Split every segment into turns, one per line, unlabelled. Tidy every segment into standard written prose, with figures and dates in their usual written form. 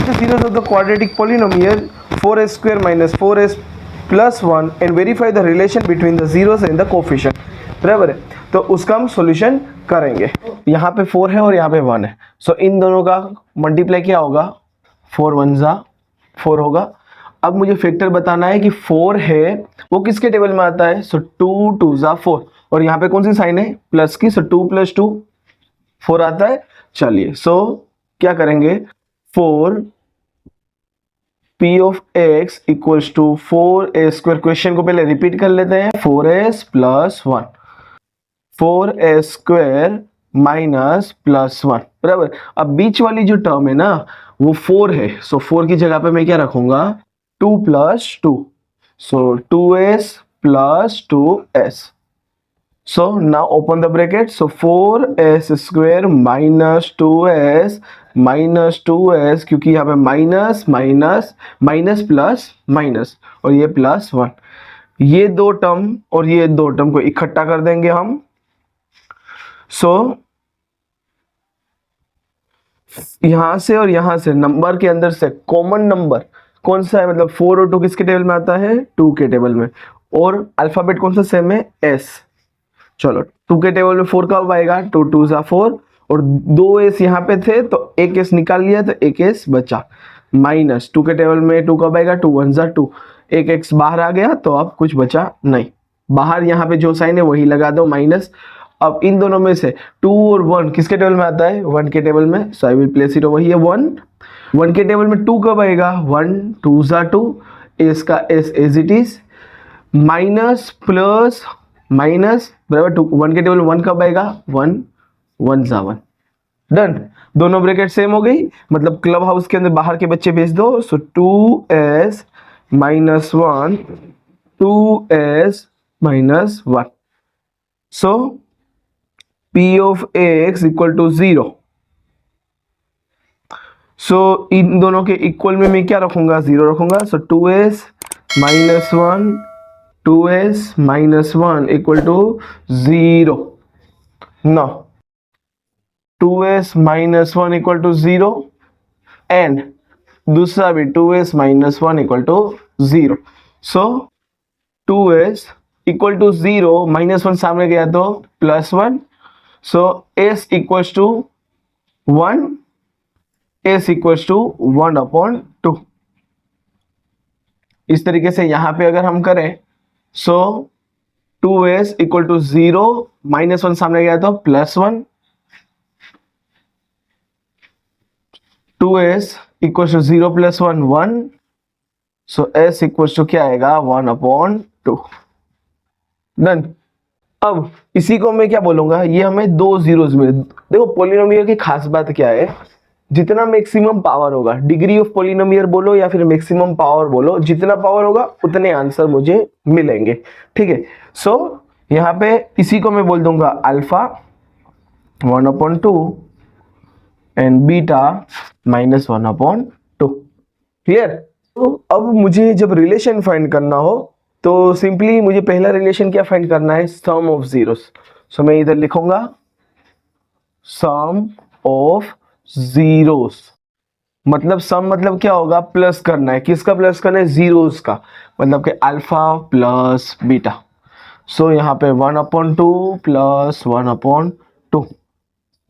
the series of the quadratic polynomial 4s square minus 4s plus 1 and verify the relation between the zeros and the coefficient। बराबर है, तो उसका हम solution करेंगे। यहाँ पे 4 है और यहाँ पे 1 है, सो इन दोनों का मल्टीप्लाई क्या होगा, 4 1 जा 4 होगा। अब मुझे फैक्टर बताना है कि 4 है वो किसके टेबल में आता है, सो 2 2 जा 4, और यहाँ पे कौन सी साइन है, प्लस की, सो 2 + 2 4 आता है। चलिए सो क्या करेंगे, 4 p of x equals to 4s square, question को पहले रिपीट कर लेते हैं, 4s + 1 4s square minus plus 1, बराबर। अब बीच वाली जो टर्म है ना वो 4 है, सो 4 की जगह पे मैं क्या रखूंगा, 2 + 2, सो 2s + 2s। So now open the bracket, so 4s square minus 2s minus 2s, क्योंकि यहाँ पे minus minus minus plus minus और ये +1, ये दो टर्म और ये दो टर्म को इकट्ठा कर देंगे हम। सो यहां से और यहां से नंबर के अंदर से कॉमन नंबर कौन सा है, मतलब 4 और 2 किसके टेबल में आता है, 2 के टेबल में, और अल्फाबेट कौन सा सेम है, s। चलो 2 के टेबल में 4 कब आएगा, 2 2 जा 4, और 2s यहाँ पे थे तो एक s निकाल लिया तो एक s बचा, माइनस 2 के टेबल में 2 कब आएगा, 2 1 जा 2, एक x बाहर आ गया तो अब कुछ बचा नहीं, बाहर यहाँ पे जो साइन है वही लगा दो, माइनस। अब इन दोनों में से 2 और 1 किसके टेबल में आता है, 1 के टेबल में, so I will place it over here 1। 1 के टेबल में 2 कब आएगा, 1 2 जा 2, s का s as it is, minus plus minus, बराबर 2 1 के टेबल में 1 कब आएगा, 1 1 जा 1, डन। दोनों ब्रैकेट सेम हो गई, मतलब क्लब हाउस के अंदर बाहर के बच्चे भेज दो, so 2s - 1 2s - 1, so p of x equal to 0। So इन दोनों के इक्वल में मैं क्या रखूंगा, 0 रखूंगा, so 2s - 1 2s - 1 equal to 0। Now 2s - 1 equal to 0 and दूसरा भी 2s - 1 equal to 0। So 2s equal to 0, -1 सामने गया तो +1, so s equals to 1, s equals to 1/2। इस तरीके से यहां पे अगर हम करें, सो 2s इक्वल टू 0, -1 सामने गया तो +1, 2s equal to 0 + 1 1, so s equal to क्या आएगा, 1/2, डन। अब इसी को मैं क्या बोलूंगा, ये हमें 2 जीरोस मिले। देखो पॉलिनोमियल की खास बात क्या है, जितना मैक्सिमम पावर होगा, डिग्री ऑफ पॉलिनोमियल बोलो या फिर मैक्सिमम पावर बोलो, जितना पावर होगा उतने आंसर मुझे मिलेंगे, ठीक है। सो यहाँ पे इसी को मैं बोल दूंगा अल्फा 1/2 एंड बीटा -1/2, क्लियर। तो अब मुझे जब रिलेशन फाइंड करना हो तो सिंपली मुझे पहला रिलेशन क्या फाइंड करना है, सम ऑफ जीरोस। सो मैं इधर लिखूंगा सम ऑफ जीरोस, मतलब सम मतलब क्या होगा, प्लस करना है, किसका प्लस करना है, जीरोस का, मतलब कि अल्फा प्लस बीटा। सो यहाँ पे 1/2 + 1/2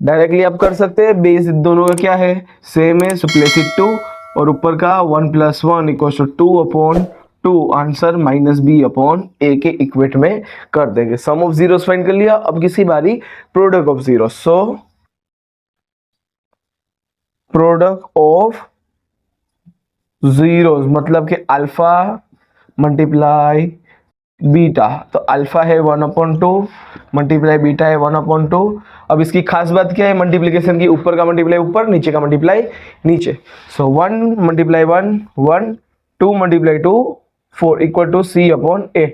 डायरेक्टली आप कर सकते हैं, बेस दोनों का क्या है, सेम है, सो प्लेस इट 2, और ऊपर का 1 + 1 = 2/2, आंसर -b/a के इक्वेट में कर देंगे। सम ऑफ जीरोस फाइंड कर लिया, अब किसी बारी product of zeros. So product of zeros मतलब कि अल्फा मल्टीप्लाई बीटा, तो अल्फा है 1/2 मल्टीप्लाई बीटा है 1/2। अब इसकी खास बात क्या है, मल्टीप्लिकेशन की, ऊपर का मल्टीप्लाई ऊपर, नीचे का मल्टीप्लाई नीचे। सो 1 × 1 1, 2 × 2 4 इक्वल टू c/a।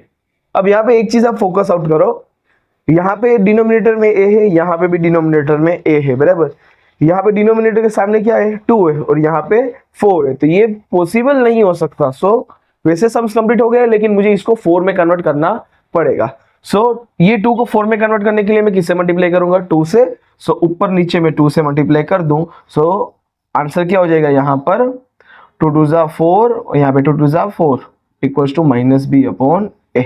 अब यहाँ पे एक चीज आप फोकस आउट करो, यहाँ पे डिनोमिनेटर में a है, यहाँ पे भी डिनोमिनेटर में a है, बराबर। यहाँ पे डिनोमिनेटर के सामने क्या है, 2 है, और यहाँ पे 4 है, तो ये पॉसिबल नहीं हो सकता। सो वैसे सम्स कंप्लीट हो गया, लेकिन मुझे इसको 4 में कन्वर्ट करना पड़ेगा। सो ये 2 को 4 में कन्वर्ट करने के लिए मैं किससे मल्टीप्लाई करूंगा, 2 से। सो ऊपर नीचे में 2 से मल्टीप्लाई कर दूं, सो आंसर क्या हो जाएगा यहाँ पर 2 2 जा 4 और यहाँ पे 2 2 जा 4 equals to minus B upon a.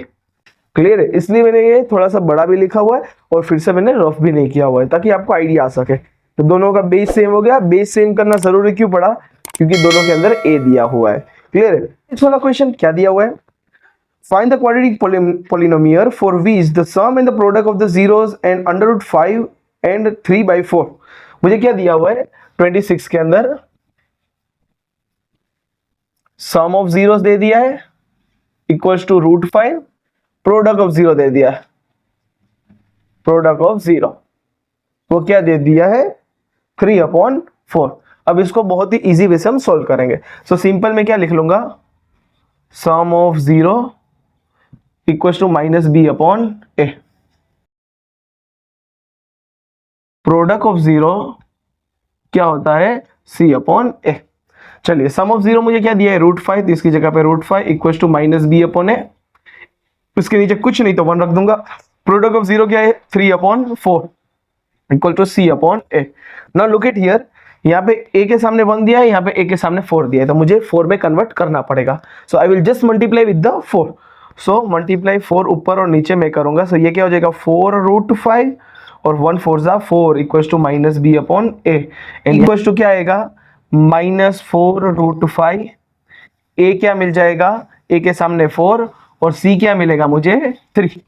Clear है? इसलिए मैंने ये थोड़ा सा बड़ा भी लिखा हुआ है और फिर से मैंने रफ भी नहीं किया हुआ है ताकि आपको आइडिया आ सके। तो दोनों का बेस सेम हो गया। बेस सेम करना जरूरी क्यों पड़ा? क्योंकि दोनों के अंदर ए दिया हुआ है। क्लियर है? इस वाला क्वेश्चन क्या दिया हुआ है? Find the quadratic polynomial for which the sum and the product of the zeros and under root 5 and 3/4। मुझे क्या दिया हुआ है 26 के अंदर? सम ऑफ जीरोस दे दिया है equals to root 5, product of zero दे दिया है, प्रोडक्ट ऑफ जीरो वो क्या दे दिया है 3/4। अब इसको बहुत ही इजी वे से हम सोल्व करेंगे। सो सिंपल में क्या लिख लूंगा, sum of zero equals to minus B upon A, product of zero क्या होता है सी अपॉन ए। चलिए सम ऑफ जीरो मुझे क्या दिया है रूट 5, तो इसकी जगह पे root 5 equals to minus B upon A, इसके नीचे कुछ नहीं तो 1 रख दूंगा। प्रोडक्ट ऑफ जीरो क्या है 3/4 equal to c upon a. Now look at here, यहाँ पे ए के सामने 1 दिया है, यहाँ पे ए के सामने 4 दिया है, तो मुझे 4 में कन्वर्ट करना पड़ेगा। So I will just multiply with the 4। So multiply 4 ऊपर और नीचे मैं करूंगा। सो ये क्या हो जाएगा 4 रूट 5 और 1 4 जा 4 equals to minus B upon a, and equals to क्या आएगा -4 रूट 5। ए क्या मिल जाएगा, ए के सामने 4 और सी क्या मिलेगा मुझे 3।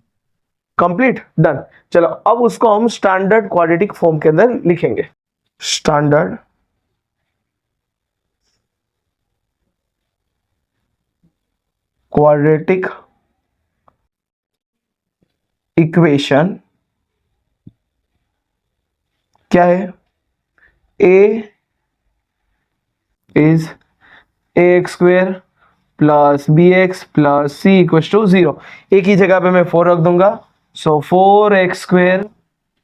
Complete, done. चलो अब उसको हम स्टैंडर्ड क्वाड्रेटिक फॉर्म के अंदर लिखेंगे। स्टैंडर्ड क्वाड्रेटिक इक्वेशन क्या है, a is ax² plus bx plus c equals to 0। a की जगह पे मैं 4 रख दूंगा, सो 4x²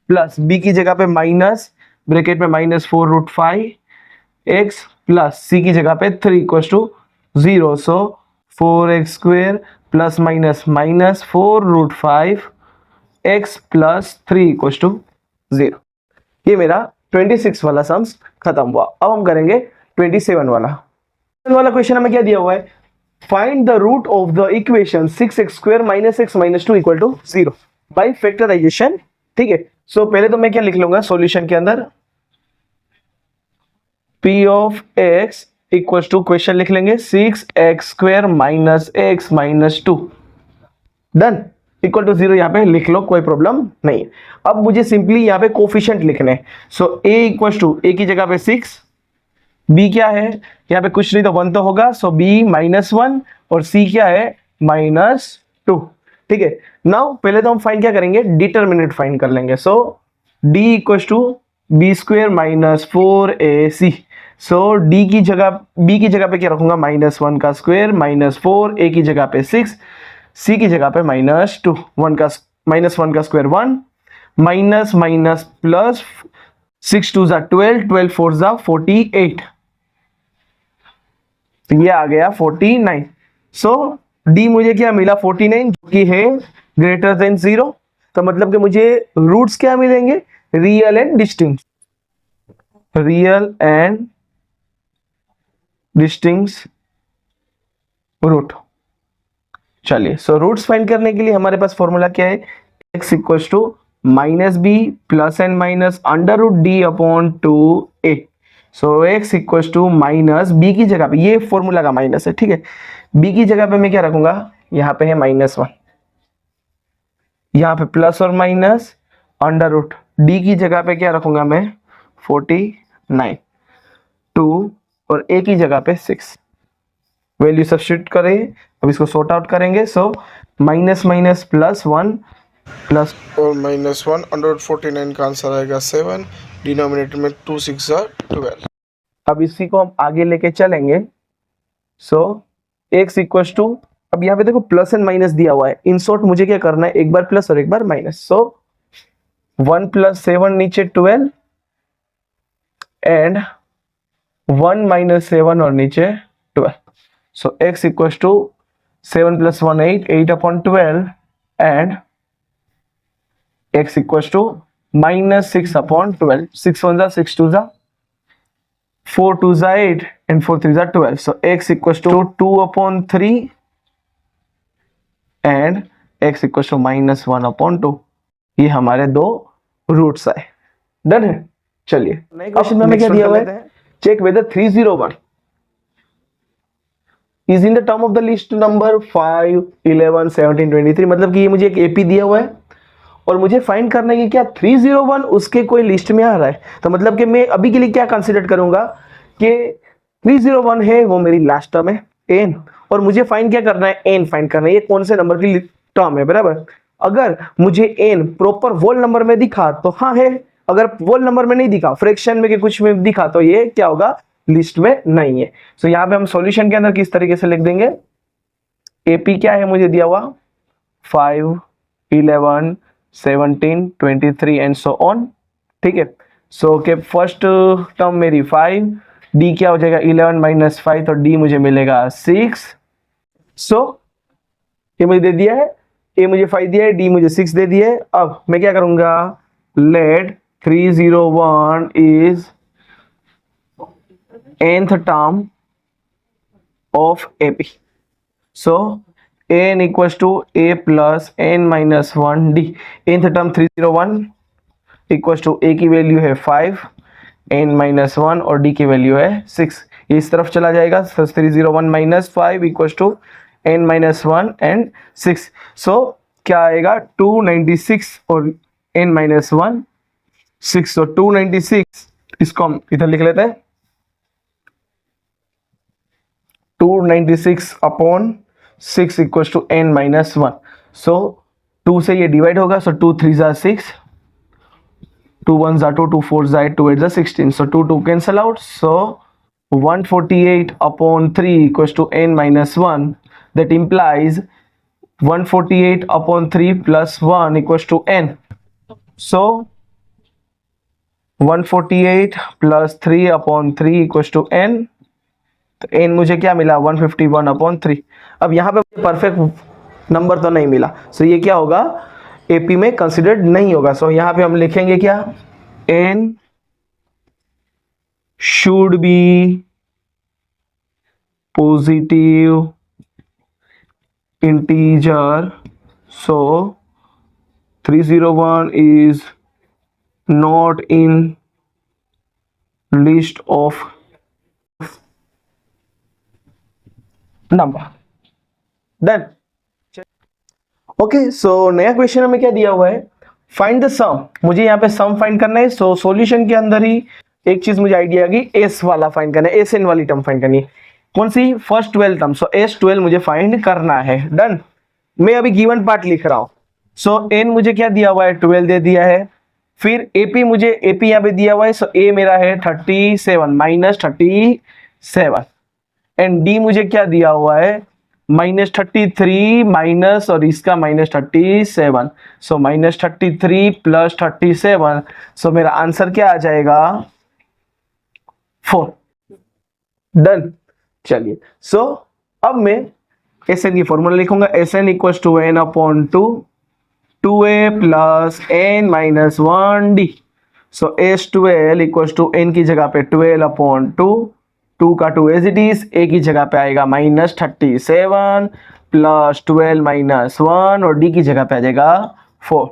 प्लस b की जगह पे माइनस ब्रैकेट में -4 रूट 5 x प्लस c की जगह पे 3 equals to 0। So 4x² plus minus -4 root 5 x plus 3 equals to 0। ये मेरा 26 वाला सम्स खत्म हुआ। अब हम करेंगे 27 वाला क्वेश्चन हमें क्या दिया हुआ है, find the root of the equation 6x² - x - 2 equal to 0 by factorisation. ठीक है, सो पहले तो मैं क्या लिख लूंगा सॉल्यूशन के अंदर p of x equals to question लिख लेंगे 6x² - x - 2, done, equal to 0 यहाँ पे लिख लो, कोई प्रॉब्लम नहीं। अब मुझे सिंपली यहाँ पे कोफिशिएंट लिखने हैं। सो a इक्वल टू a की जगह पे 6, b क्या है यहाँ पे कुछ नहीं तो 1 तो होगा, सो b -1 और c क्या है -2। ठीक है, नाउ पहले तो हम फाइंड क्या करेंगे, डिटरमिनेंट फाइंड कर लेंगे। So d equal to b² - 4ac। So b की जगह पे क्या रखूंगा -1 का स्क्वायर -4, a की जगह पे 6, c की जगह पे -2, -1 का स्क्वायर 1, माइनस माइनस प्लस 6 2 जा 12, 12 4 जा 48, तो ये आ गया 49। सो d मुझे क्या मिला 49 जो कि है ग्रेटर देन 0, तो मतलब कि मुझे रूट्स क्या मिलेंगे real and distinct, real and distinct root. चलिए सो रूट्स फाइंड करने के लिए हमारे पास फॉर्मूला क्या है, x equals to -b plus and minus √d upon 2a। So x equals to minus b की जगह पे, ये फॉर्मूला का माइनस है, ठीक है, b की जगह पे मैं क्या रखूंगा, यहाँ पे है -1, यहाँ पे प्लस और माइनस √d की जगह पे क्या रखूंगा मैं 49, 2 और a की जगह पे 6, वैल्यू सब्स्टिट्यूट करें। अब इसको सॉर्ट आउट करेंगे। So minus minus plus 1 plus
और -1 √49 का आंसर आएगा 7, डिनोमिनेटर में 2 6 12।
अब इसी को हम आगे लेके चलेंगे। सो x इक्वल्स टू, अब यहाँ पे देखो प्लस एंड माइनस दिया हुआ है, इन शॉर्ट मुझे क्या करना है एक बार प्लस और एक बार माइनस। सो 1 + 7 नीचे 12 एंड 1 - 7 और नीचे 12। So x equals to 7 + 1 8, 8/12 and x equals to -6/12, 6 1 जा 6 2 जा 4 2 8 and 4 3 12. So x equals to 2/3 and x equals to -1/2. ये हमारे दो रूट्स आए। डन है। चलिए नए क्वेश्चन में हमें क्या दिया हुआ है, check whether 301 is in the term of the list number 5 11 17 23। मतलब कि ये मुझे एक एपी दिया हुआ है और मुझे फाइंड करना है कि क्या 301 उसके कोई लिस्ट में आ रहा है। तो मतलब कि मैं अभी के लिए क्या कंसीडर करूंगा कि 301 है वो मेरी लास्ट टर्म है एन, और मुझे फाइंड क्या करना है, एन फाइंड करना है। ये कौन से नंबर की टर्म है, बराबर। अगर मुझे एन प्रॉपर होल नंबर में दिखा तो हाँ है, अगर होल नंबर में नहीं दिखा, फ्रैक्शन में के कुछ में दिखा, तो ये क्या होगा, लिस्ट में नहीं है। सो यहाँ पे हम सॉल्यूशन के अंदर किस तरीके से लिख देंगे, एपी क्या है मुझे दिया हुआ 5 11 17 23 एंड सो ऑन। ठीक है। सो के फर्स्ट टर्म मेरी 5, डी क्या हो जाएगा 11 - 5, तो डी मुझे मिलेगा 6। सो ये मुझे दे दिया है, ए मुझे 5 दिया है, डी मुझे 6 दे दिया है। अब मैं क्या करूंगा, let 301 is nth term of AP. So n equals to a plus n minus 1 d. nth term 301 equals to a की वैल्यू है 5, n minus 1 और d की वैल्यू है 6। ये इस तरफ चला जाएगा, so 301 minus 5 equals to n minus 1 and 6। so क्या आएगा 296 और n minus 1 6। so 296 इसको हम इधर लिख लेते हैं, 296/6 इक्वल्स टू n minus 1। सो 2 से ये डिवाइड होगा, सो 2 3 ज़ा 6, 2 1 ज़ा 2, 2 4 ज़ा 8, 2 8 ज़ा 16। So 2 2 cancel out, so 148/3 equals to n minus 1। That implies 148/3 plus 1 equals to n। so 148 plus 3/3 equals to n। तो n मुझे क्या मिला 151/3। अब यहाँ पे परफेक्ट नंबर तो नहीं मिला, सो ये क्या होगा, एपी में कंसिडर्ड नहीं होगा। सो यहाँ पे हम लिखेंगे क्या, n should be positive integer. So 301 is not in list of number. Done. Okay, so नया क्वेश्चन हमें क्या दिया हुआ है, फाइंड द सम। मुझे यहाँ पे सम फाइंड करना है। सो सॉल्यूशन के अंदर ही एक चीज मुझे आइडिया आ गई, एस वाला फाइंड करना है, एस एन वाली टर्म फाइंड करनी है। कौन सी, फर्स्ट 12 टर्म। सो एस 12 मुझे फाइंड करना है। डन। मैं अभी गिवन पार्ट लिख रहा हूं। सो एन मुझे क्या दिया हुआ है 12 दे दिया है। फिर एपी मुझे एपी यहाँ पे दिया हुआ है। सो ए मेरा है 37 - 37 एंड डी मुझे क्या दिया हुआ है -33 माइनस और इसका -37। सो -33 + 37। सो मेरा आंसर क्या आ जाएगा 4। डन। चलिए, सो अब मैं एस एन की फॉर्मूला लिखूंगा, S N equals to n/2 2a plus n minus 1d। So S12 equals to n की जगह पे 12/2, 2 का 2 एज इट इज, a की जगह पे आएगा -37 प्लस 12 - 1 और d की जगह पे आ जाएगा 4,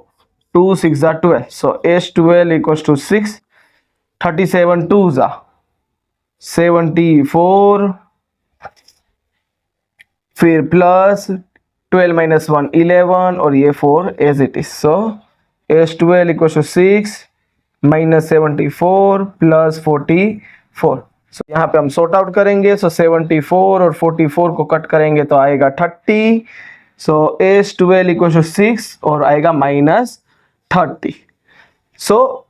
2 6 ज़ा 12। सो S12 इक्वल्स टू 6, 37 2 ज़ा 74, फिर प्लस 12 - 1 11 और ये 4 as it is. So S12 equals to 6 - 74 plus 44। सो यहाँ पे हम सॉर्ट आउट करेंगे। सो 74 और 44 को कट करेंगे तो आएगा 30। सो S12 इक्वल्स टू 6 और आएगा -30। सो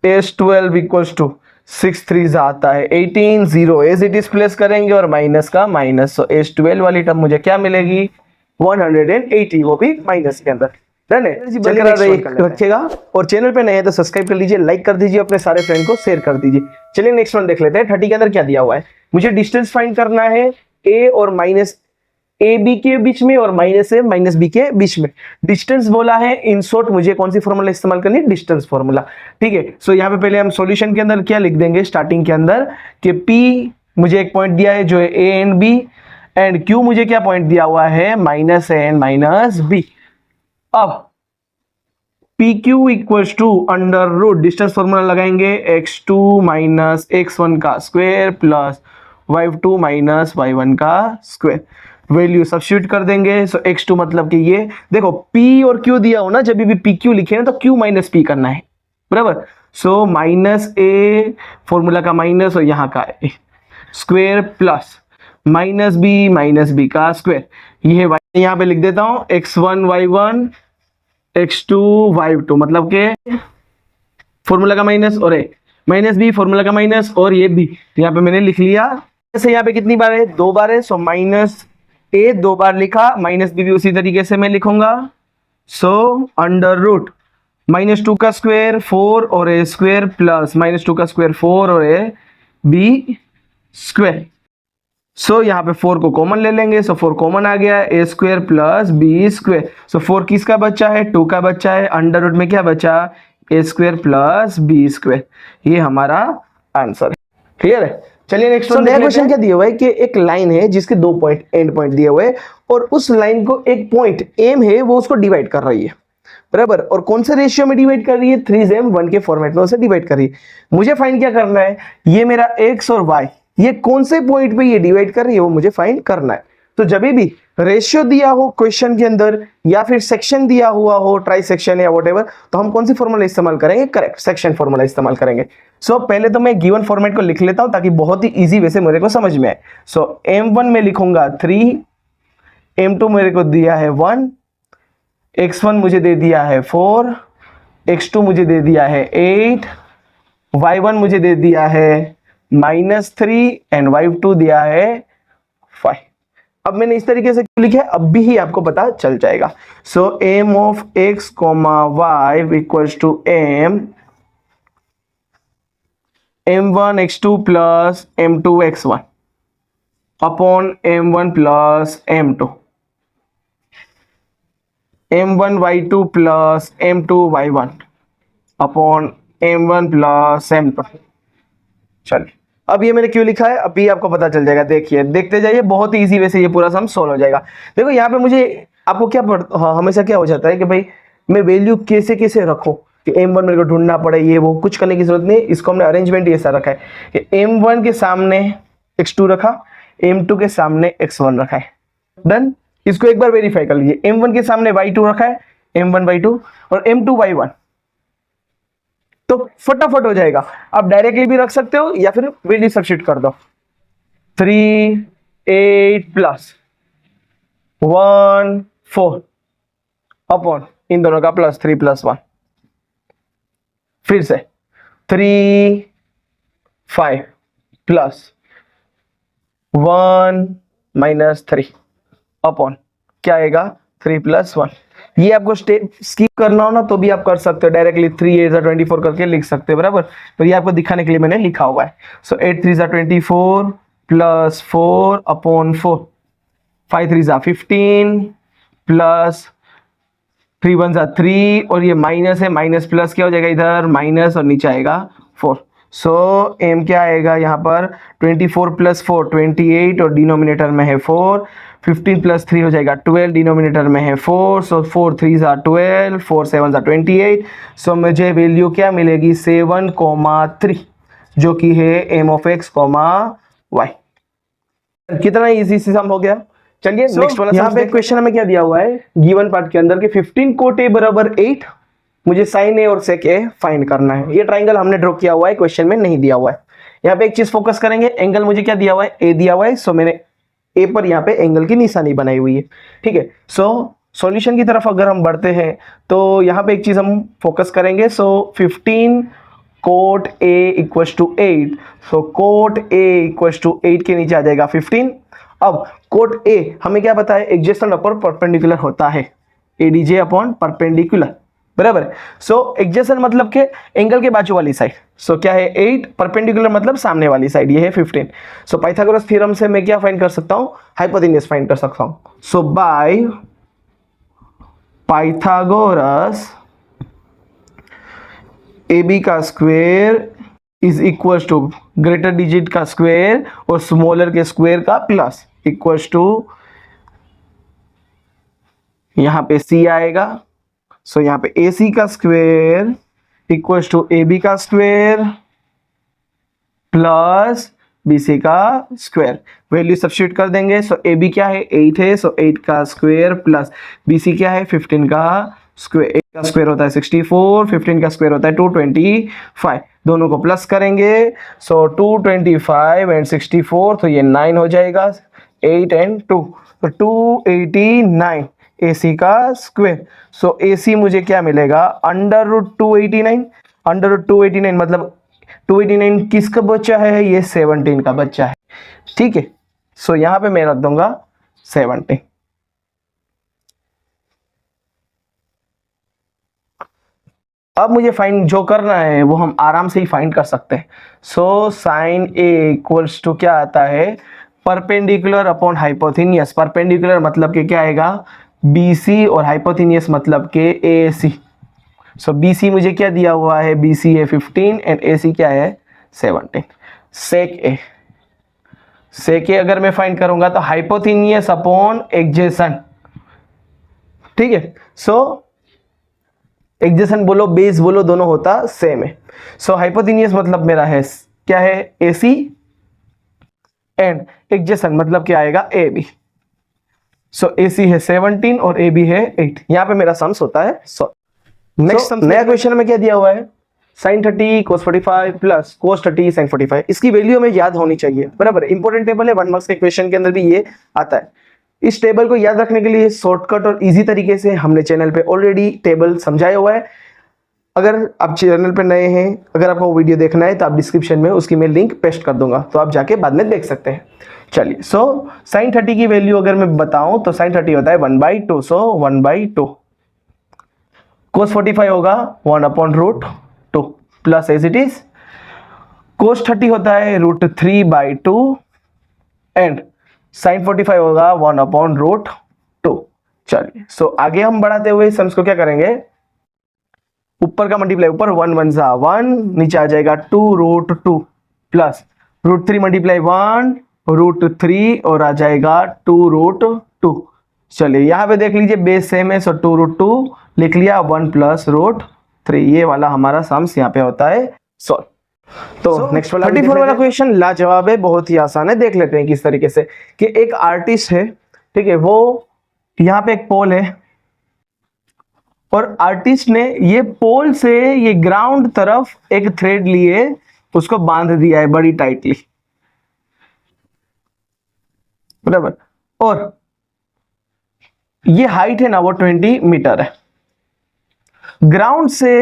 S12 इक्वल्स टू 6 3 आता है 18, 0 एज इट इज प्लेस करेंगे और माइनस का माइनस। सो S12 वाली टर्म मुझे क्या मिलेगी 180, वो भी माइनस के अंदर। डन है। रखिएगा और चैनल पे नए हैं तो सब्सक्राइब कर लीजिए, लाइक कर दीजिए, अपने सारे फ्रेंड को शेयर कर दीजिए। चलिए नेक्स्ट वन देख लेते हैं। 30 के अंदर क्या दिया हुआ है, मुझे डिस्टेंस फाइंड करना है a और ए बी के बीच में और माइनस ए माइनस बी के बीच में। डिस्टेंस बोला है, इन शॉर्ट मुझे कौन सी फॉर्मूला इस्तेमाल करनी है, डिस्टेंस फॉर्मूला। ठीक है, सो यहाँ पे पहले हम सॉल्यूशन के अंदर क्या लिख देंगे, स्टार्टिंग के अंदर कि P मुझे एक पॉइंट दिया है जो है A and B, and Q मुझे क्या पॉइंट दिया हुआ है, minus A and minus B. अब PQ equals to under root distance formula लगाएंगे, x2 माइनस x1 का square plus y2 minus y1 का स्क्वायर। वैल्यू सब्स्टिट्यूट कर देंगे। सो x2 मतलब कि ये देखो P और Q दिया हो ना, जब भी PQ लिखे ना तो Q माइनस P करना है, बराबर। सो माइनस ए फॉर्मूला का माइनस और यहाँ का ए स्क्वायर प्लस माइनस बी का स्क्वायर। ये y यहाँ पे लिख देता हूँ, x1 y1 x2 y2 मतलब के फॉर्मूला का माइनस और ए माइनस बी फॉर्मूला का माइनस और ये बी, यहाँ पे मैंने लिख लिया। जैसे यहाँ पे कितनी बार है, 2 बार है। सो माइनस ए 2 बार लिखा, माइनस बी भी उसी तरीके से मैं लिखूंगा। सो अंडर रूट -2 का स्क्वायर 4 और ए स्क्वायर प्लस -2 का स्क्वायर 4 और ए बी स्क्वायर। सो यहाँ पे 4 को कॉमन ले लेंगे। सो 4 कॉमन आ गया, ए स्क्वायर प्लस बी स्क्वायर। सो 4 किसका बच्चा है, 2 का बच्चा है। अंडर रूट में क्या बचा, ए स्क्वायर प्लस बी स्क्वायर। ये हमारा आंसर है। क्लियर है। चलिए नेक्स्ट नया क्वेश्चन क्या दिया हुआ है कि एक लाइन है जिसके 2 पॉइंट एंड पॉइंट दिए हुए हैं और उस लाइन को एक पॉइंट एम है वो उसको डिवाइड कर रही है, बराबर। और कौन से रेशियो में डिवाइड कर रही है, 3:1 के फॉर्मेट में उसे डिवाइड कर रही है। मुझे फाइंड क्या करना है, ये मेरा एक्स और वाई ये कौन से पॉइंट पे ये डिवाइड कर रही है वो मुझे फाइंड करना है। तो जब भी रेशियो दिया हो क्वेश्चन के अंदर या फिर सेक्शन दिया हुआ हो, ट्राई सेक्शन या व्हाटएवर, तो हम कौन सी फॉर्मूला इस्तेमाल करेंगे, करेक्ट सेक्शन फॉर्मूला इस्तेमाल करेंगे। सो पहले तो मैं गिवन फॉर्मेट को लिख लेता हूं ताकि बहुत ही इजी वे से मेरे को समझ में आए। सो m1 में लिखूंगा 3, m2 मेरे को दिया है 1, x1 मुझे दे दिया है 4, x2 मुझे दे दिया है 8, y1 मुझे दे दिया है -3 एंड y2 दिया है 5। अब मैंने इस तरीके से लिखा है, अब भी ही आपको पता चल जाएगा। So m of x, y equals to m1 x2 plus m2 x1 upon m1 plus m2, m1 y2 plus m2 y1 upon m1 plus m2। चलिए अब ये मैंने क्यों लिखा है अभी आपको पता चल जाएगा। देखिए देखते जाइए, बहुत ही इजी वे से ये पूरा सम सॉल्व हो जाएगा। देखो यहाँ पे मुझे आपको क्या हमेशा क्या हो जाता है कि भाई मैं वैल्यू कैसे कैसे रखूं कि m1 मेरे को ढूंढना पड़े, ये वो कुछ करने की जरूरत नहीं। इसको हमने अरेंजमेंट ऐसा रखा है कि m1 के सामने x2 रखा, m2 के सामने x1 रखा है। डन। इसको एक बार वेरीफाई कर लीजिए। m1 के सामने y2 रखा है, m1 y2 और m2 y1, तो फटाफट हो जाएगा। आप डायरेक्टली भी रख सकते हो या फिर वैल्यू सब्स्टिट्यूट कर दो। 3 8 प्लस 1 4 अपॉन इन दोनों का प्लस 3 प्लस 1, फिर से 3 5 प्लस 1 माइनस 3 अपॉन क्या आएगा 3 प्लस 1। ये आपको स्टेप स्किप करना हो ना तो भी आप कर सकते हो, डायरेक्टली 3 8 24 करके लिख सकते हो, बराबर। तो ये आपको दिखाने के लिए मैंने लिखा हुआ है। सो 8 3 24 प्लस 4 अपॉन 4, 5 3 15 प्लस 3 1 3 और ये माइनस है, माइनस प्लस क्या हो जाएगा इधर माइनस और नीचे आएगा 4। सो m क्या आएगा यहाँ पर 24 प्लस 4 28 और डिनोमिनेटर में है 4, 15 प्लस 3 हो जाएगा 12, डिनोमिनेटर में है 4। सो 4 3 12, 4 7 28। सो मुझे वैल्यू क्या मिलेगी 7,3 जो कि है m ऑफ x, y। कितना इजी सी सम हो गया। चलिए नेक्स्ट वाला यहाँ पे क्वेश्चन हमें क्या दिया हुआ है गिवन पार्ट के अंदर कि 15 कोट a बराबर 8, मुझे साइन ए और सेक ए फाइंड करना है। ये ट्राइंगल हमने ड्रॉ किया हुआ है, क्वेश्चन में नहीं दिया हुआ है। यहाँ पे एक चीज फोकस करेंगे, एंगल मुझे क्या दिया हुआ है ए दिया हुआ है। सो मैंने ए पर यहाँ पे एंगल की निशानी बनाई हुई है, ठीक है। सो सॉल्यूशन की तरफ अगर हम बढ़ते हैं तो यहाँ पे एक चीज हम फोकस करेंगे। So 15 cot A equals to 8, so cot A equals to 8 के नीचे आ जाएगा 15। अब कोट ए हमें क्या पता है एडजेसेंट अपॉन परपेंडिकुलर होता है, एडीजे अपॉन परपेंडिकुलर, बराबर है। सो एडजेसेंट मतलब के एंगल के बाजू वाली साइड। सो क्या है 8, परपेंडिकुलर मतलब सामने वाली साइड, ये है 15। सो पाइथागोरस थ्योरम से मैं क्या फाइंड कर सकता हूँ, हाइपोटेन्यूज फाइंड कर सकता हूँ। सो बाय पाइथागोरस AB का square is equal to greater digit का स्क्वायर और स्मॉलर के स्क्वायर का प्लस इक्वल टू, यहां पे C आएगा। सो यहाँ पे AC का स्क्वायर इक्वल टू AB का स्क्वायर प्लस BC का स्क्वायर। वैल्यू सब्स्टिट्यूट कर देंगे। सो AB क्या है 8 है, सो 8 का स्क्वायर प्लस BC क्या है 15 का स्क्वायर। 8 का स्क्वायर होता है 64, 15 का स्क्वायर होता है 225। दोनों को प्लस करेंगे। सो 225 एंड 64, तो ये 9 हो जाएगा, 8 एंड 2, तो 289 AC का स्क्वायर। सो AC मुझे क्या मिलेगा, अंडर रूट 289। अंडर रूट 289 मतलब 289 किसका बच्चा है, ये 17 का बच्चा है, ठीक है। सो यहां पे मैं रख दूंगा 17। अब मुझे फाइंड जो करना है वो हम आराम से ही फाइंड कर सकते हैं। So sine A equals to क्या आता है, परपेंडिकुलर अपॉन हाइपोथेनियस। परपेंडिकुलर मतलब के क्या आएगा BC और हाइपोथेनियस मतलब के AC। सो BC मुझे क्या दिया हुआ है, BC है 15 एंड AC क्या है 17। सेक A अगर मैं फाइंड करूंगा तो हाइपोथेनियस अपॉन एडजेसेंट, ठीक है। सो एडजेसेंट बोलो बेस बोलो दोनों होता सेम है। सो हाइपोथेनियस मतलब मेरा है क्या है AC एंड एडजेसेंट मतलब क्या आएगा AB। सो AC है 17 और AB है 8। यहां पे मेरा सम्स होता है। सो नेक्स्ट नया क्वेश्चन में क्या दिया हुआ है, sin 30 cos 45 plus cos 30 sin 45। इसकी वैल्यू हमें याद होनी चाहिए, बराबर। इंपॉर्टेंट टेबल है, 1 मार्क्स के क्वेश्चन के अंदर भी ये आता है। इस टेबल को याद रखने के लिए शॉर्टकट और इजी तरीके से हमने चैनल पे ऑलरेडी टेबल समझाया हुआ है। अगर आप चैनल पे नए हैं, अगर आपको वीडियो देखना है तो आप डिस्क्रिप्शन में उसकी मैं लिंक पेस्ट कर दूंगा, तो आप जाके बाद में देख सकते हैं। चलिए, सो sin 30 की वैल्यू अगर मैं बताऊं तो sin 30 होता है 1/2। सो 1/2 cos 45 होगा 1/√2 plus as it is. cos 30 होता है √3/2 एंड sin 45 होगा 1/√2। चलिए, सो आगे हम बढ़ाते हुए सम्स को क्या करेंगे, ऊपर का मल्टीप्लाई ऊपर 1 1 जा 1, नीचे आ जाएगा 2√2 प्लस √3 मल्टीप्लाई 1 √3 और आ जाएगा 2√2। चलिए यहां पे देख लीजिए बेस सेम है, सो 2√2 लिख लिया, 1 प्लस √3। ये वाला हमारा सम्स यहाँ पे होता है सॉल्व। तो नेक्स्ट वाला 34 वाला क्वेश्चन लाजवाब है, बहुत ही आसान है। देख लेते हैं किस तरीके से कि एक आर्टिस्ट है, ठीक है, वो यहाँ पे एक पोल है और आर्टिस्ट ने ये पोल से ये ग्राउंड तरफ एक थ्रेड लिए उसको बांध दिया है बड़ी टाइटली, बराबर। और ये हाइट है ना वो 20 मीटर है। ग्राउंड से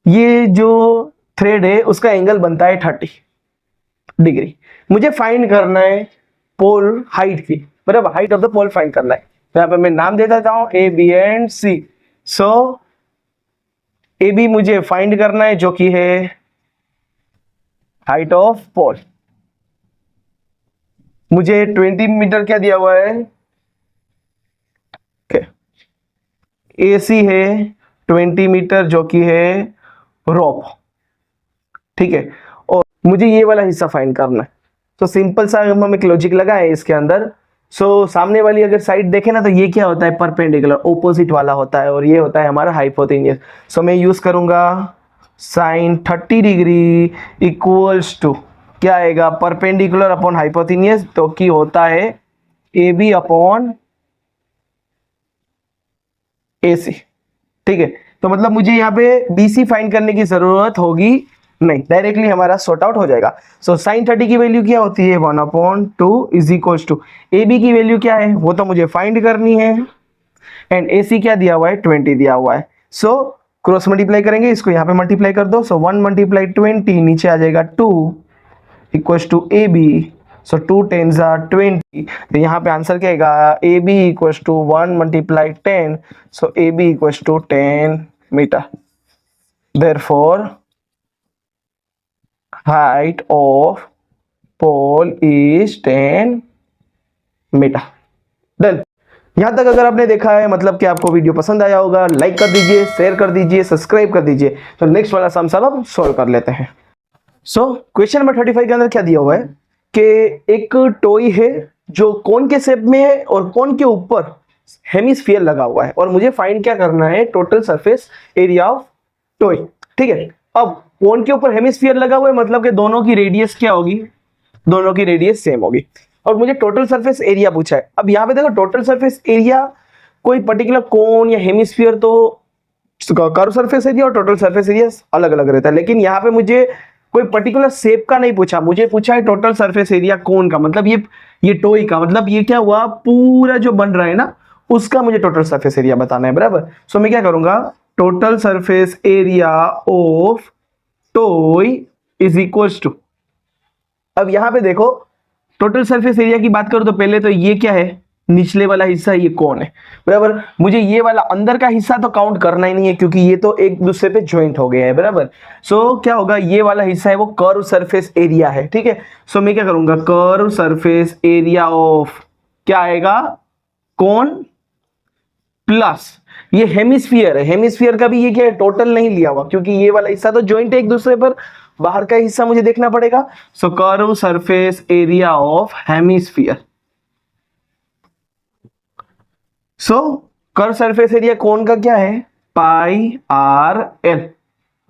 ये जो थ्रेड है उसका एंगल बनता है 30 डिग्री। मुझे फाइंड करना है पोल हाइट की, बराबर, height of the pole find करना है। तो यहाँ पे मैं नाम दे देता हूं A B and C। So AB मुझे फाइंड करना है जो कि है हाइट ऑफ पोल। मुझे 20 मीटर क्या दिया हुआ है, AC है 20 मीटर जो कि है रोप, ठीक है। और मुझे ये वाला हिस्सा फाइंड करना है। तो सिंपल सा हम एक लॉजिक लगाए इसके अंदर। सो सामने वाली अगर साइड देखे ना तो ये क्या होता है, परपेंडिकुलर ऑपोजिट वाला होता है और ये होता है हमारा हाइपोटेन्यूज। सो मैं यूज करूंगा sin 30 डिग्री इक्वल्स टू क्या आएगा, परपेंडिकुलर अपॉन हाइपोटेन्यूज, तो कि होता है AB अपॉन AC, ठीक है। तो मतलब मुझे यहाँ पे BC फाइंड करने की जरूरत होगी नहीं, डायरेक्टली हमारा सॉर्ट आउट हो जाएगा। सो sin 30 की वैल्यू क्या होती है 1/2 इज इक्वल्स टू AB की वैल्यू क्या है वो तो मुझे फाइंड करनी है एंड AC क्या दिया हुआ है 20 दिया हुआ है। सो क्रॉस मल्टीप्लाई करेंगे, इसको यहाँ पे मल्टीप्लाई कर दो। सो 1 मल्टीप्लाई 20 नीचे आ जाएगा 2 equals to AB। So 2 10s are 20। तो यहाँ पे आंसर क्या आएगा AB equals to 1 multiply 10। So AB equals to 10 metre. Therefore height of pole is 10 metre. Done. यहां तक अगर आपने देखा है मतलब कि आपको वीडियो पसंद आया होगा, लाइक कर दीजिए, शेयर कर दीजिए, सब्सक्राइब कर दीजिए। तो नेक्स्ट वाला सम हम सॉल्व कर लेते हैं। सो क्वेश्चन नंबर 35 के अंदर क्या दिया हुआ है कि एक टॉय है जो कोन के शेप में है और कोन के ऊपर हेमिस्फीयर लगा हुआ है और मुझे फाइंड क्या करना है, total surface area of toy. ठीक है, अब कोन के ऊपर हेमिस्फीयर लगा हुआ है मतलब कि दोनों की रेडियस क्या होगी, दोनों की रेडियस सेम होगी और मुझे टोटल सरफेस एरिया पूछा है। अब यहाँ पे देखो टोटल सरफेस एरिया कोई पर्टिकुलर कोन या हेमिस्फीयर तो कर्व सरफेस एरिया और टोटल सरफेस एरिया अलग अलग रहता है, लेकिन यहाँ पे मुझे कोई पर्टिकुलर शेप का नहीं पूछा, मुझे पूछा है टोटल सरफेस एरिया कोन का, मतलब ये टॉय का, मतलब ये क्या हुआ, पूरा जो बन रहा है ना उसका मुझे टोटल सरफेस एरिया बताना है, बराबर। सो मैं क्या करूंगा, total surface area of toy is equals to, अब यहां पे देखो टोटल सरफेस एरिया की बात करो तो पहले तो ये क्या है, निचले वाला हिस्सा ये कौन है, बराबर। मुझे ये वाला अंदर का हिस्सा तो काउंट करना ही नहीं है क्योंकि ये तो एक दूसरे पे ज्वाइंट हो गया है, बराबर। सो क्या होगा, ये वाला हिस्सा है वो कर्व सरफेस एरिया है, ठीक है। सो मैं क्या करूंगा, कर्व सरफेस एरिया ऑफ क्या आएगा, कौन प्लस ये हेमिस्फीयर है, हेमिस्फीयर का भी ये क्या है, टोटल नहीं लिया हुआ क्योंकि ये वाला हिस्सा तो ज्वाइंट है एक दूसरे पर, बाहर का हिस्सा मुझे देखना पड़ेगा। So curve surface area of hemisphere, so curve surface area कौन का क्या है, पाई आर एल,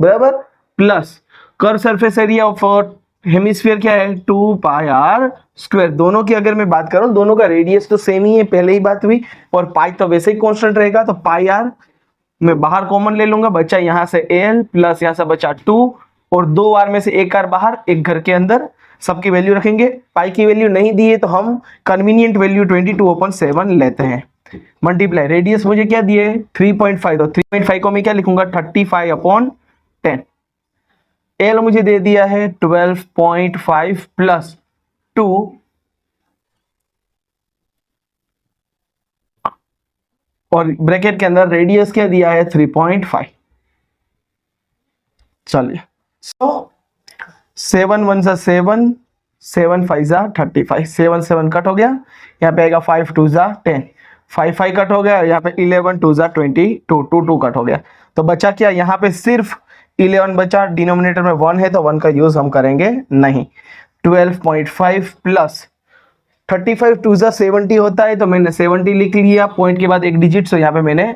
बराबर, plus curve surface area of hemisphere क्या है, 2 पाई आर स्क्वायर। दोनों की अगर मैं बात करूं, दोनों का रेडियस तो सेम ही है, पहले ही बात हुई, और पाई तो वैसे ही कांस्टेंट रहेगा, तो पाई आर मैं बाहर कॉमन ले लूंगा, बचा यहां से एल प्लस यहां से बचा 2 और 2 आर में से एक आर बाहर, एक घर के अंदर, सबकी वैल्यू रखेंगे। पाई की वैल्यू नहीं दी है तो हम कन्वीनियंट वैल्यू 22/7 लेते हैं, मल्टीप्लाई रेडियस मुझे क्या दिए 3.5, तो 3.5 को मैं क्या लिखूंगा 35/10। एल मुझे दे दिया है 12.5 प्लस 2 और ब्रैकेट के अंदर रेडियस क्या दिया है 3.5। चलिए, सो 7 1 सा 7, 7 5 सा 35, 7 7 कट हो गया, यहाँ पे आएगा 5 2 सा 10, 5 5 कट हो गया, यहाँ पे 11 2 सा 22, 2 2 कट हो गया, तो बचा क्या, यहाँ पे सिर्फ 11 बचा, डिनोमिनेटर में 1 है तो 1 का यूज हम करेंगे नहीं। 12.5 प्लस 35 2 सा 70 होता है तो मैंने 70 लिख लिया, पॉइंट के बाद एक डिजिट, सो यहाँ पे मैंने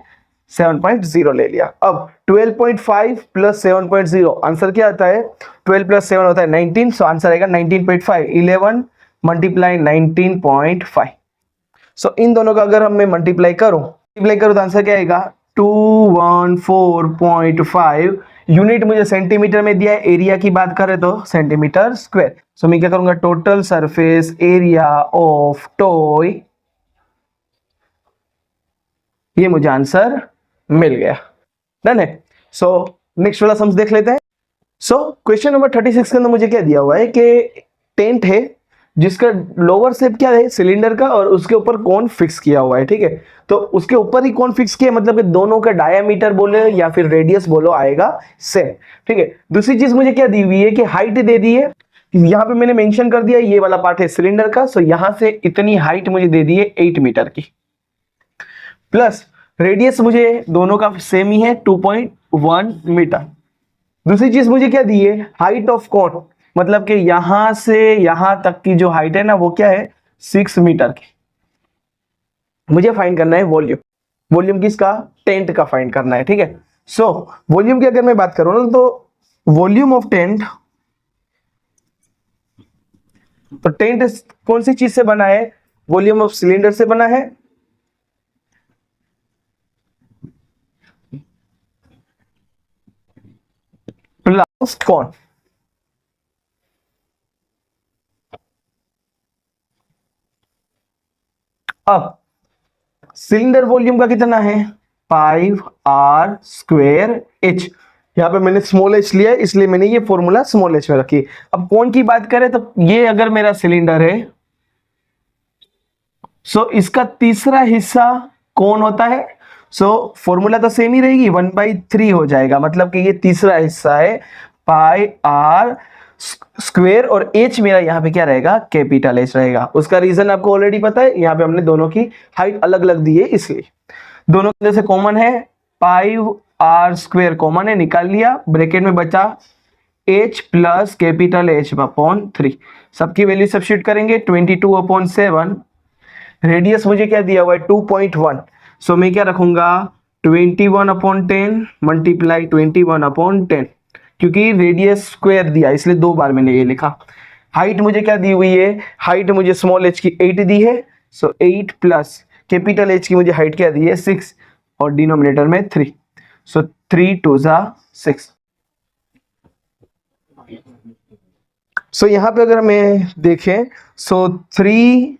7.0 ले लिया। अब 12.5 प्लस 7.0 आंसर क्या आता है, 12 प्लस 7 होता है 19, सो आंसर आएगा 19.5, 11 मल्टीप्लाई 19.5। सो इन दोनों का अगर मैं मल्टीप्लाई करूं तो आंसर क्या आएगा 214.5, यूनिट मुझे सेंटीमीटर में दिया है, एरिया की बात करें तो सेंटीमीटर स्क्वायर। सो मैं क्या करूंगा, total surface area of toy, ये मुझे आंसर मिल गया, डन है। सो नेक्स्ट वाला सम्स देख लेते हैं। सो क्वेश्चन नंबर 36 के अंदर मुझे क्या दिया हुआ है कि टेंट है जिसका लोअर शेप क्या है सिलेंडर का और उसके ऊपर कोन फिक्स किया हुआ है, ठीक है। तो उसके ऊपर ही कोन फिक्स किया मतलब कि दोनों का डायामीटर बोले या फिर रेडियस बोलो आएगा सेम, ठीक है। दूसरी चीज मुझे क्या दी हुई है कि हाइट दे दी है, यहाँ पे मैंने मेंशन कर दिया ये वाला पार्ट है सिलेंडर का, सो यहां से इतनी हाइट मुझे दे दी है 8 मीटर की, प्लस रेडियस मुझे दोनों का सेम ही है 2.1 मीटर। दूसरी चीज मुझे क्या दी है, हाइट ऑफ कोन, मतलब कि यहां से यहां तक की जो हाइट है ना वो क्या है 6 मीटर की। मुझे फाइंड करना है वॉल्यूम, वॉल्यूम किसका, टेंट का फाइंड करना है, ठीक है। सो वॉल्यूम की अगर मैं बात करूं ना तो वॉल्यूम ऑफ टेंट, तो टेंट कौन सी चीज से बना है, वॉल्यूम ऑफ सिलेंडर से बना है, प्लस कौन, अब सिलेंडर वॉल्यूम का कितना है 5r स्क्वायर h, यहाँ पे मैंने स्मॉल h लिया है इसलिए मैंने ये फॉर्मूला स्मॉल h में रखी। अब कौन की बात करें तो ये अगर मेरा सिलेंडर है, सो इसका तीसरा हिस्सा कौन होता है, सो फॉर्मूला तो सेम ही रहेगी, 1/3 हो जाएगा, मतलब कि ये तीसरा हिस्सा है पाई आर स्क्वेयर, और एच मेरा यहाँ पे क्या रहेगा, कैपिटल एच रहेगा। उसका रीजन आपको ऑलरेडी पता है, यहाँ पे हमने दोनों की हाइट अलग अलग दी है इसलिए। दोनों में से कॉमन है, पाई आर स्क्वेयर कॉमन है, निकाल लिया, ब्रैकेट में बचा h plus capital H upon 3, सबकी वैल्यू सब्स्टिट्यूट करेंगे, 22/7, रेडियस मुझे क्या दिया हुआ है 2.1, सो मैं क्या रखूंगा 21/10 मल्टीप्लाई 21/10, क्योंकि रेडियस स्क्वायर दिया इसलिए 2 बार मैंने ये लिखा। हाइट मुझे क्या दी हुई है, हाइट मुझे स्मॉल h की 8 दी है, सो 8 प्लस कैपिटल H की मुझे हाइट क्या दी है 6, और डिनोमिनेटर में 3, सो 3 2 6। सो यहाँ पे अगर मैं देखें, सो 3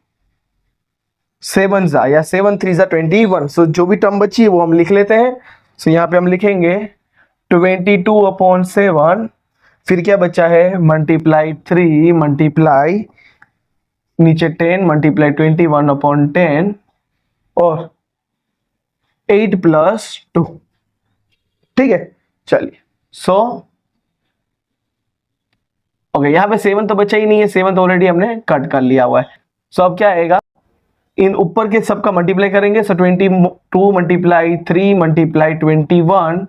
7 या 7 3 21, सो जो भी टर्म बची है वो हम लिख लेते हैं। सो यहाँ पे हम लिखेंगे 22/7, फिर क्या बचा है मल्टीप्लाई 3 मल्टीप्लाई नीचे 10 मल्टीप्लाई 21/10 और 8 प्लस 2, ठीक है। चलिए सो ओके, यहाँ पे 7 तो बचा ही नहीं है, 7 तो ऑलरेडी हमने कट कर लिया हुआ है। सो अब क्या आएगा, इन ऊपर के सबका मल्टीप्लाई करेंगे, सो 22 मल्टीप्लाई 3 मल्टीप्लाई 21,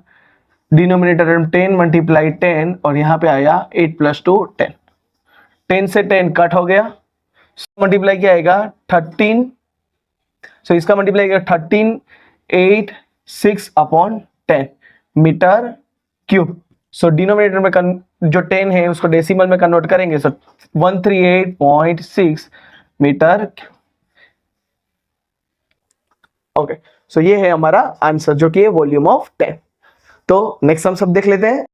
डिनोमिनेटर 10 मल्टीप्लाई 10, और यहाँ पे आया 8 प्लस 2 10, 10 से 10 कट हो गया, सो मल्टीप्लाई क्या आएगा 13, सो इसका मल्टीप्लाई आएगा 13 8 6/10 मीटर क्यूब। सो डिनोमिनेटर में जो 10 है उसको डेसिमल में कन्वर्ट करेंगे, सो 138.6 मीटर क्यूब। ओके, सो ये है हमारा आंसर जो कि है वॉल्यूम ऑफ 10। तो नेक्स्ट हम सब देख लेते हैं।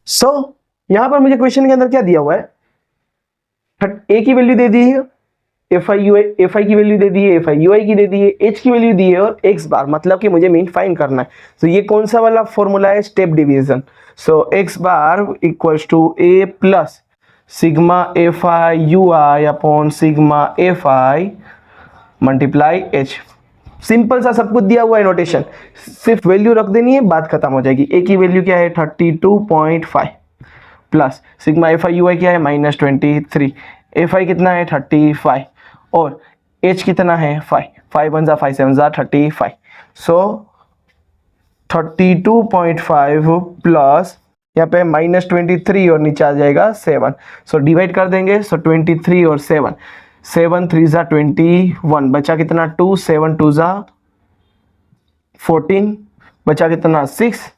सो यहां पर मुझे क्वेश्चन के अंदर क्या दिया हुआ है, ए की वैल्यू दे दी है, एफ आई की वैल्यू दे दी है, एफ आई यू आई की दे दी है, एच की वैल्यू दी है, और एक्स बार मतलब कि मुझे मीन फाइंड करना है। तो ये कौन सा वाला फॉर्मूला है, step division. So x bar equals to a plus sigma F I you i upon sigma F i multiply h. Simple सा सब कुछ दिया हुआ है नोटेशन, सिर्फ वैल्यू रख देनी है, बात खत्म हो जाएगी। ए की वैल्यू क्या है 32.5 plus sigma F I you I क्या है -23, एफ आई कितना है 35, और एच कितना है 5, 5 1 5 7 35, सो 32.5 प्लस यहाँ पे -23 और नीचे आ जाएगा 7, सो डिवाइड कर देंगे, सो 23 और 7, 7 3 21, बचा कितना 2, 7 2 14, बचा कितना 6,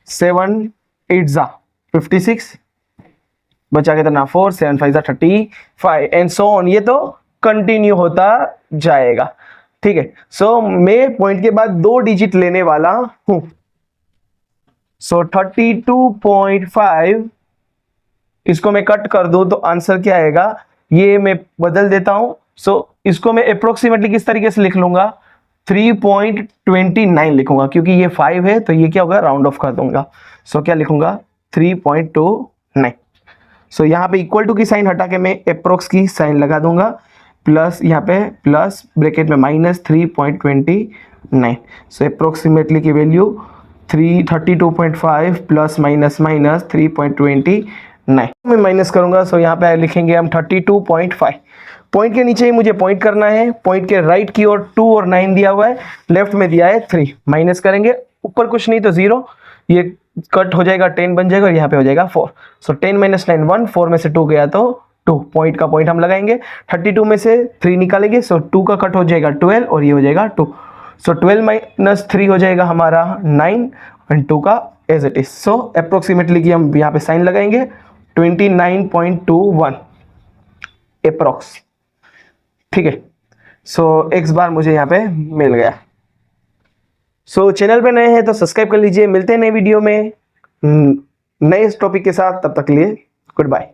7 8 56, बचा कितना 4, 7 5 35 एंड सो ऑन। ये तो कंटिन्यू होता जाएगा, ठीक है। सो मैं पॉइंट के बाद 2 डिजिट लेने वाला हूं, सो 32.5 इसको मैं कट कर दूं तो आंसर क्या आएगा, ये मैं बदल देता हूं। सो इसको मैं अप्रोक्सीमेटली किस तरीके से लिख लूंगा 3.29 लिखूंगा, क्योंकि ये 5 है तो ये क्या होगा राउंड ऑफ कर दूंगा। सो क्या लिखूंगा 3.29। सो यहाँ पे इक्वल टू की साइन हटा के मैं अप्रोक्स की साइन लगा दूंगा, प्लस यहाँ पे प्लस ब्रैकेट में -3.29। सो अप्रोक्सीमेटली की वैल्यू 32.5 प्लस माइनस 3.29 मैं माइनस करूंगा। सो यहाँ पे लिखेंगे हम 32.5, पॉइंट के नीचे ही मुझे पॉइंट करना है, पॉइंट के राइट की ओर 2 और 9 दिया हुआ है, लेफ्ट में दिया है 3, माइनस करेंगे, ऊपर कुछ नहीं तो 0, ये कट हो जाएगा 10 बन जाएगा और यहाँ पे हो जाएगा 4। सो 10 - 9 1, 4 में से 2 गया तो 2, पॉइंट का पॉइंट हम लगाएंगे, 32 में से 3 निकालेंगे, सो 2 का कट हो जाएगा 12 और ये हो जाएगा 2, सो 12 - 3 हो जाएगा हमारा 9 एंड 2 का as it is. So approximately की हम यहाँ पे साइन लगाएंगे 29.21 अप्रोक्स, ठीक है। सो एक्स बार मुझे यहाँ पे मिल गया। सो चैनल पे नए हैं तो सब्सक्राइब कर लीजिए, मिलते हैं नए वीडियो में नए टॉपिक के साथ, तब तक के लिए गुड बाय।